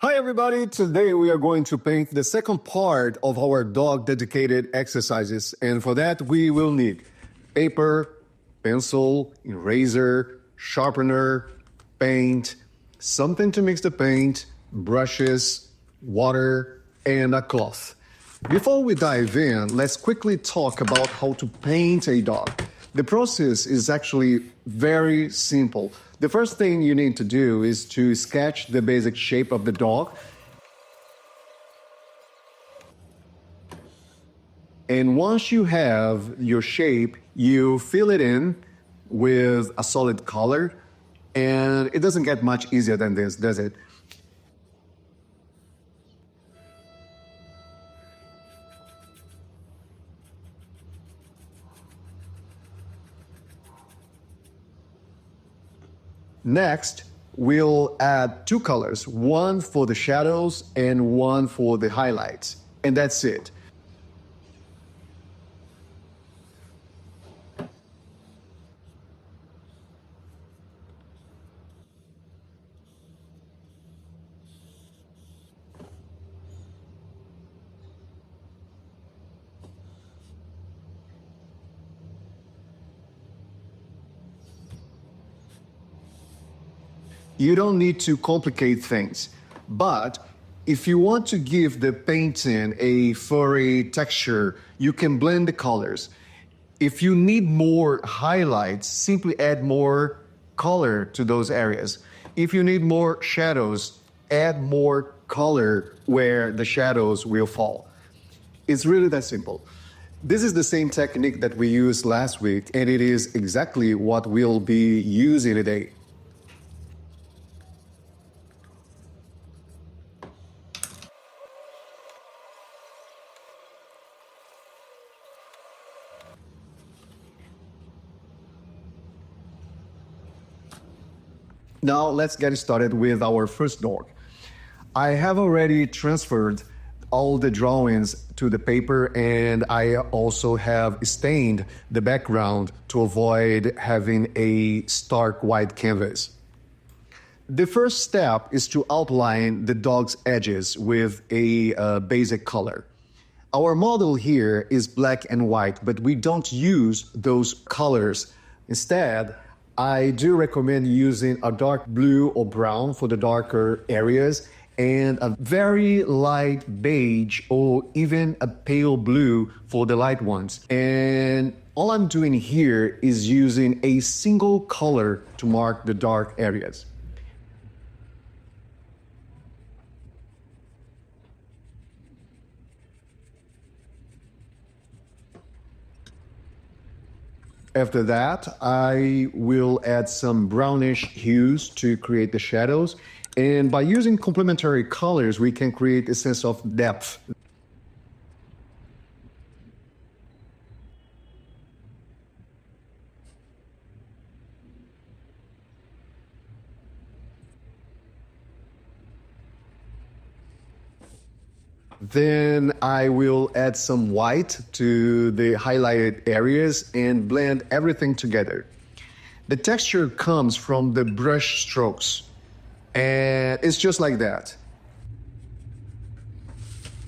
Hi everybody, today we are going to paint the second part of our dog dedicated exercises, and for that we will need paper, pencil, eraser, sharpener, paint, something to mix the paint, brushes, water, and a cloth. Before we dive in, let's quickly talk about how to paint a dog. The process is actually very simple. The first thing you need to do is to sketch the basic shape of the dog. And once you have your shape, you fill it in with a solid color. And it doesn't get much easier than this, does it? Next, we'll add two colors, one for the shadows and one for the highlights. And that's it. You don't need to complicate things, but if you want to give the painting a furry texture, you can blend the colors. If you need more highlights, simply add more color to those areas. If you need more shadows, add more color where the shadows will fall. It's really that simple. This is the same technique that we used last week, and it is exactly what we'll be using today. Now let's get started with our first dog. I have already transferred all the drawings to the paper, and I also have stained the background to avoid having a stark white canvas. The first step is to outline the dog's edges with a basic color. Our model here is black and white, but we don't use those colors. Instead, I do recommend using a dark blue or brown for the darker areas and a very light beige or even a pale blue for the light ones. And all I'm doing here is using a single color to mark the dark areas. After that, I will add some brownish hues to create the shadows. And by using complementary colors, we can create a sense of depth. Then I will add some white to the highlighted areas and blend everything together. The texture comes from the brush strokes, and it's just like that.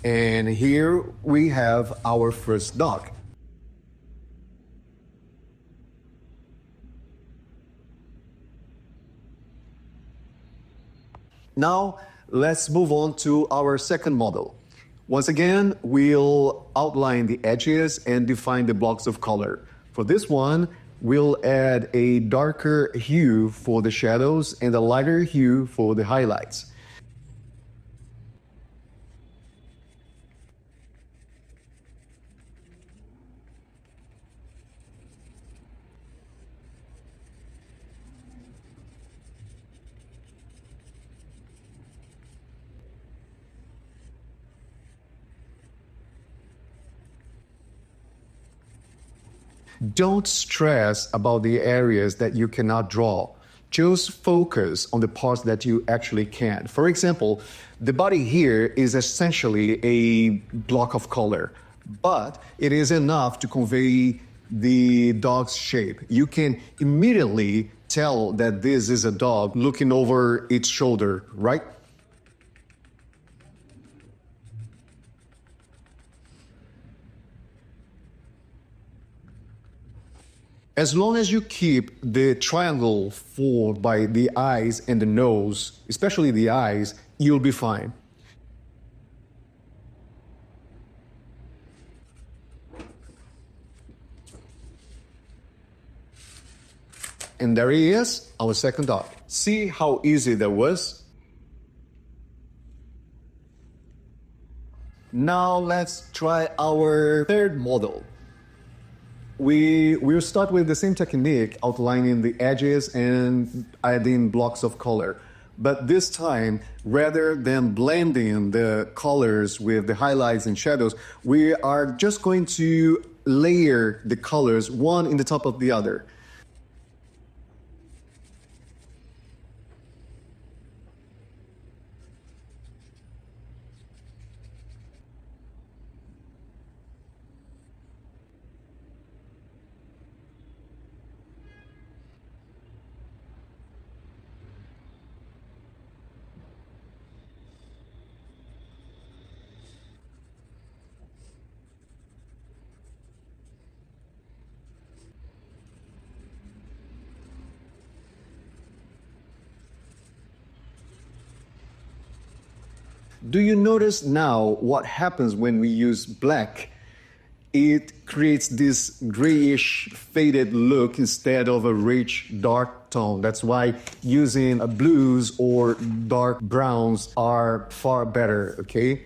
And here we have our first dog. Now, let's move on to our second model. Once again, we'll outline the edges and define the blocks of color. For this one, we'll add a darker hue for the shadows and a lighter hue for the highlights. Don't stress about the areas that you cannot draw. Just focus on the parts that you actually can. For example, the body here is essentially a block of color, but it is enough to convey the dog's shape. You can immediately tell that this is a dog looking over its shoulder, right? As long as you keep the triangle formed by the eyes and the nose, especially the eyes, you'll be fine. And there he is, our second dog. See how easy that was? Now let's try our third model. We'll start with the same technique, outlining the edges and adding blocks of color. But this time, rather than blending the colors with the highlights and shadows, we are just going to layer the colors one in the top of the other. Do you notice now what happens when we use black? It creates this grayish faded look instead of a rich dark tone. That's why using blues or dark browns are far better, okay?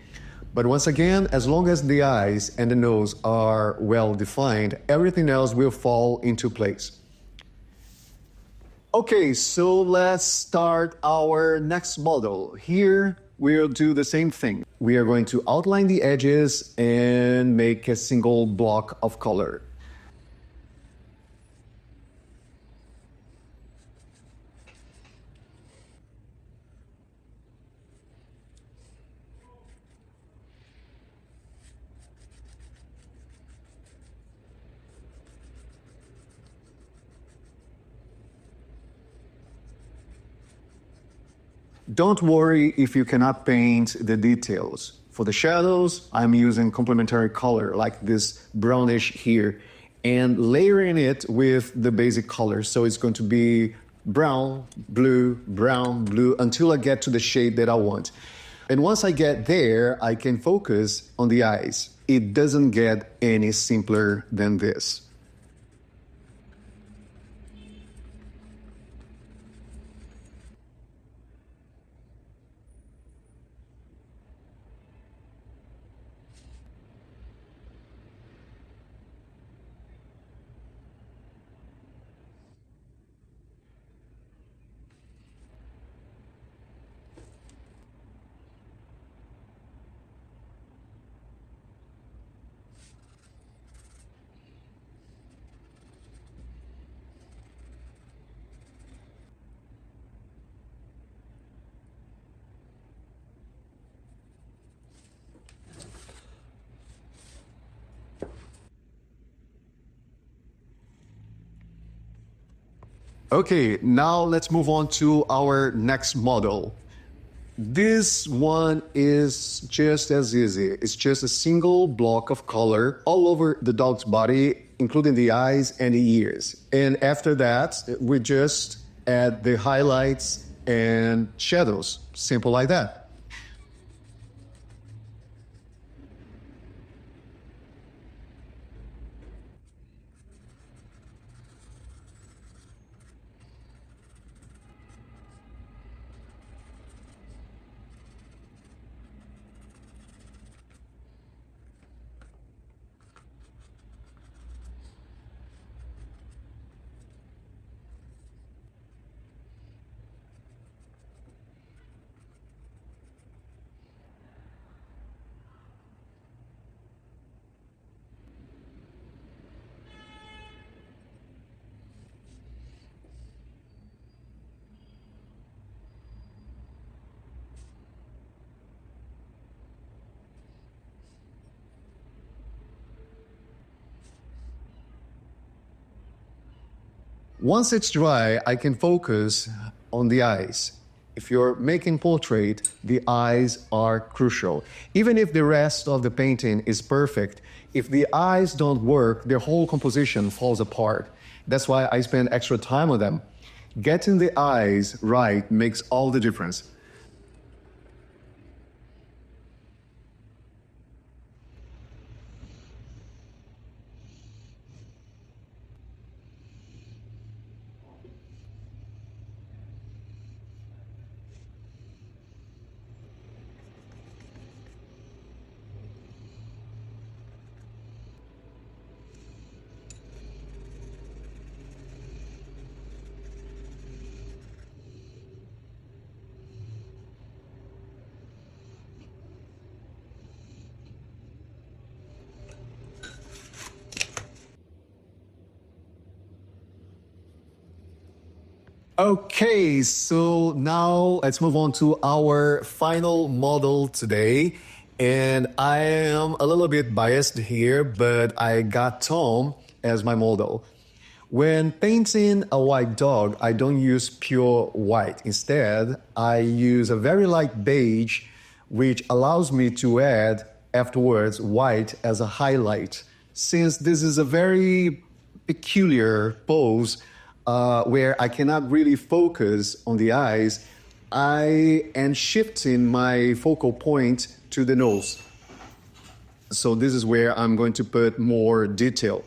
But once again, as long as the eyes and the nose are well defined, everything else will fall into place. Okay, so let's start our next model. Here, we'll do the same thing. We are going to outline the edges and make a single block of color. Don't worry if you cannot paint the details. For the shadows, I'm using complementary color like this brownish here and layering it with the basic color. So it's going to be brown, blue, until I get to the shade that I want. And once I get there, I can focus on the eyes. It doesn't get any simpler than this. Okay, now let's move on to our next model. This one is just as easy. It's just a single block of color all over the dog's body, including the eyes and the ears. And after that, we just add the highlights and shadows. Simple like that. Once it's dry, I can focus on the eyes. If you're making portrait, the eyes are crucial. Even if the rest of the painting is perfect, if the eyes don't work, the whole composition falls apart. That's why I spend extra time on them. Getting the eyes right makes all the difference. Okay, so now let's move on to our final model today. And I am a little bit biased here, but I got Tom as my model. When painting a white dog, I don't use pure white. Instead, I use a very light beige, which allows me to add afterwards white as a highlight. Since this is a very peculiar pose, where I cannot really focus on the eyes, I am shifting my focal point to the nose. So this is where I'm going to put more detail.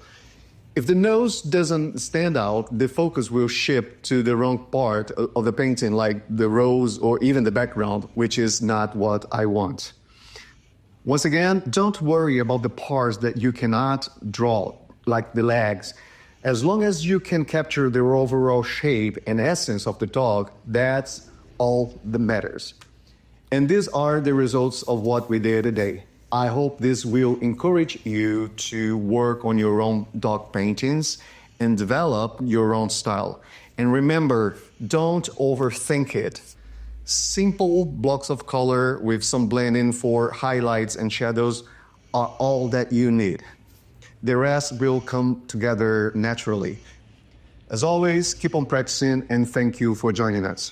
If the nose doesn't stand out, the focus will shift to the wrong part of the painting, like the rose or even the background, which is not what I want. Once again, don't worry about the parts that you cannot draw, like the legs. As long as you can capture the overall shape and essence of the dog, that's all that matters. And these are the results of what we did today. I hope this will encourage you to work on your own dog paintings and develop your own style. And remember, don't overthink it. Simple blocks of color with some blending for highlights and shadows are all that you need. The rest will come together naturally. As always, keep on practicing and thank you for joining us.